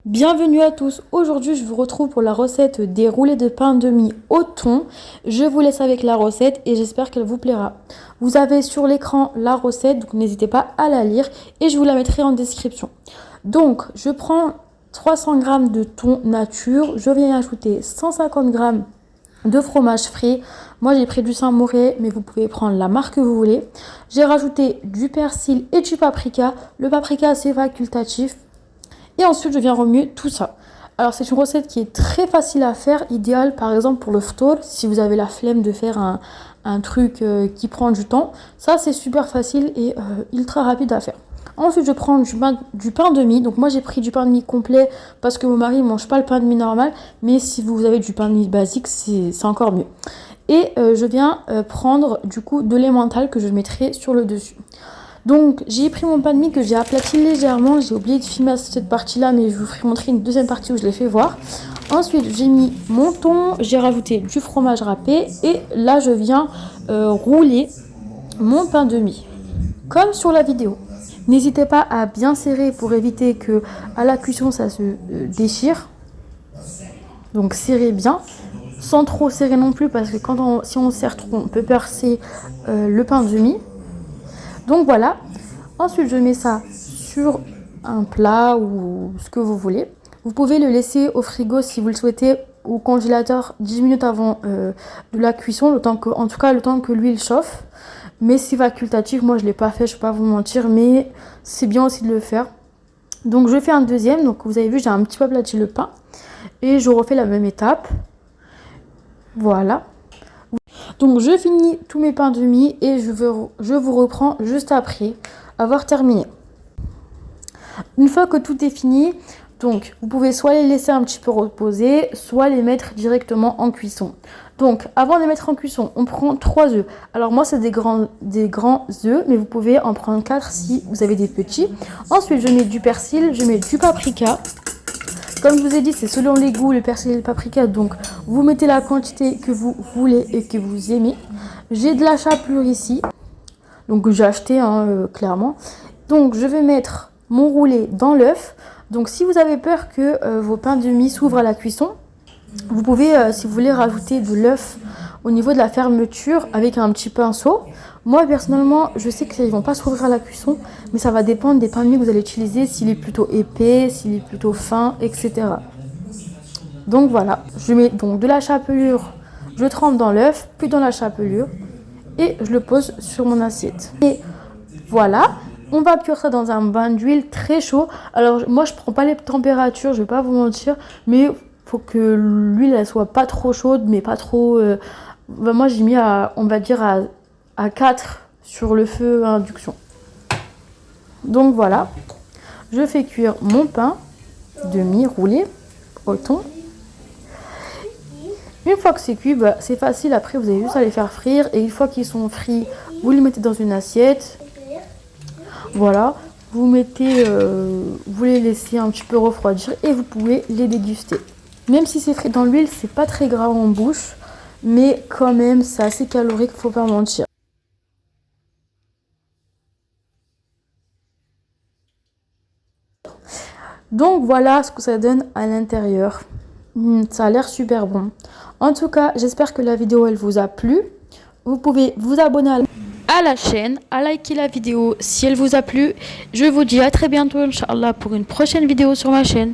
Bienvenue à tous, aujourd'hui je vous retrouve pour la recette des roulés de pain de mie au thon. Je vous laisse avec la recette et j'espère qu'elle vous plaira. Vous avez sur l'écran la recette, donc n'hésitez pas à la lire et je vous la mettrai en description. Donc je prends 300 g de thon nature, je viens ajouter 150 g de fromage frais. Moi j'ai pris du Saint-Mauré, mais vous pouvez prendre la marque que vous voulez. J'ai rajouté du persil et du paprika. Le paprika c'est facultatif. Et ensuite, je viens remuer tout ça. Alors, c'est une recette qui est très facile à faire, idéale par exemple pour le ftour, si vous avez la flemme de faire un truc qui prend du temps. Ça, c'est super facile et ultra rapide à faire. Ensuite, je prends du pain de mie. Donc, moi, j'ai pris du pain de mie complet parce que mon mari ne mange pas le pain de mie normal. Mais si vous avez du pain de mie basique, c'est encore mieux. Et je viens prendre du coup de l'emmental que je mettrai sur le dessus. Donc j'ai pris mon pain de mie que j'ai aplati légèrement. J'ai oublié de filmer cette partie là, mais je vous ferai montrer une deuxième partie où je l'ai fait voir. Ensuite j'ai mis mon thon, j'ai rajouté du fromage râpé et là je viens rouler mon pain de mie comme sur la vidéo. N'hésitez pas à bien serrer pour éviter que à la cuisson ça se déchire. Donc serrez bien, sans trop serrer non plus parce que si on serre trop on peut percer le pain de mie. Donc voilà, ensuite je mets ça sur un plat ou ce que vous voulez. Vous pouvez le laisser au frigo si vous le souhaitez, au congélateur 10 minutes avant de la cuisson, en tout cas le temps que l'huile chauffe. Mais c'est facultatif, moi je ne l'ai pas fait, je ne vais pas vous mentir, mais c'est bien aussi de le faire. Donc je fais un deuxième, donc vous avez vu j'ai un petit peu aplati le pain et je refais la même étape. Voilà. Donc je finis tous mes pains de mie et je vous reprends juste après avoir terminé. Une fois que tout est fini, donc vous pouvez soit les laisser un petit peu reposer, soit les mettre directement en cuisson. Donc avant de les mettre en cuisson, on prend 3 œufs. Alors moi c'est des grands œufs, mais vous pouvez en prendre 4 si vous avez des petits. Ensuite je mets du persil, je mets du paprika. Comme je vous ai dit, c'est selon les goûts, le persil et le paprika. Donc, vous mettez la quantité que vous voulez et que vous aimez. J'ai de la chapelure ici. Donc, j'ai acheté, clairement. Donc, je vais mettre mon roulé dans l'œuf. Donc, si vous avez peur que vos pains de mie s'ouvrent à la cuisson, vous pouvez, si vous voulez, rajouter de l'œuf au niveau de la fermeture avec un petit pinceau. Moi, personnellement, je sais qu'ils ne vont pas s'ouvrir à la cuisson, mais ça va dépendre des pains de mie que vous allez utiliser, s'il est plutôt épais, s'il est plutôt fin, etc. Donc voilà, je mets donc de la chapelure, je trempe dans l'œuf, puis dans la chapelure, et je le pose sur mon assiette. Et voilà, on va cuire ça dans un bain d'huile très chaud. Alors moi, je prends pas les températures, je vais pas vous mentir, mais faut que l'huile elle soit pas trop chaude, mais pas trop... moi, j'ai mis on va dire à 4 sur le feu à induction. Donc voilà, je fais cuire mon pain de mie roulé au thon. Une fois que c'est cuit, c'est facile. Après, vous avez juste à les faire frire. Et une fois qu'ils sont frits, vous les mettez dans une assiette. Voilà, vous les laissez un petit peu refroidir et vous pouvez les déguster. Même si c'est frit dans l'huile, c'est pas très gras en bouche. Mais quand même, c'est assez calorique, faut pas mentir. Donc voilà ce que ça donne à l'intérieur. Ça a l'air super bon. En tout cas, j'espère que la vidéo elle vous a plu. Vous pouvez vous abonner à la chaîne, à liker la vidéo si elle vous a plu. Je vous dis à très bientôt, Inch'Allah, pour une prochaine vidéo sur ma chaîne.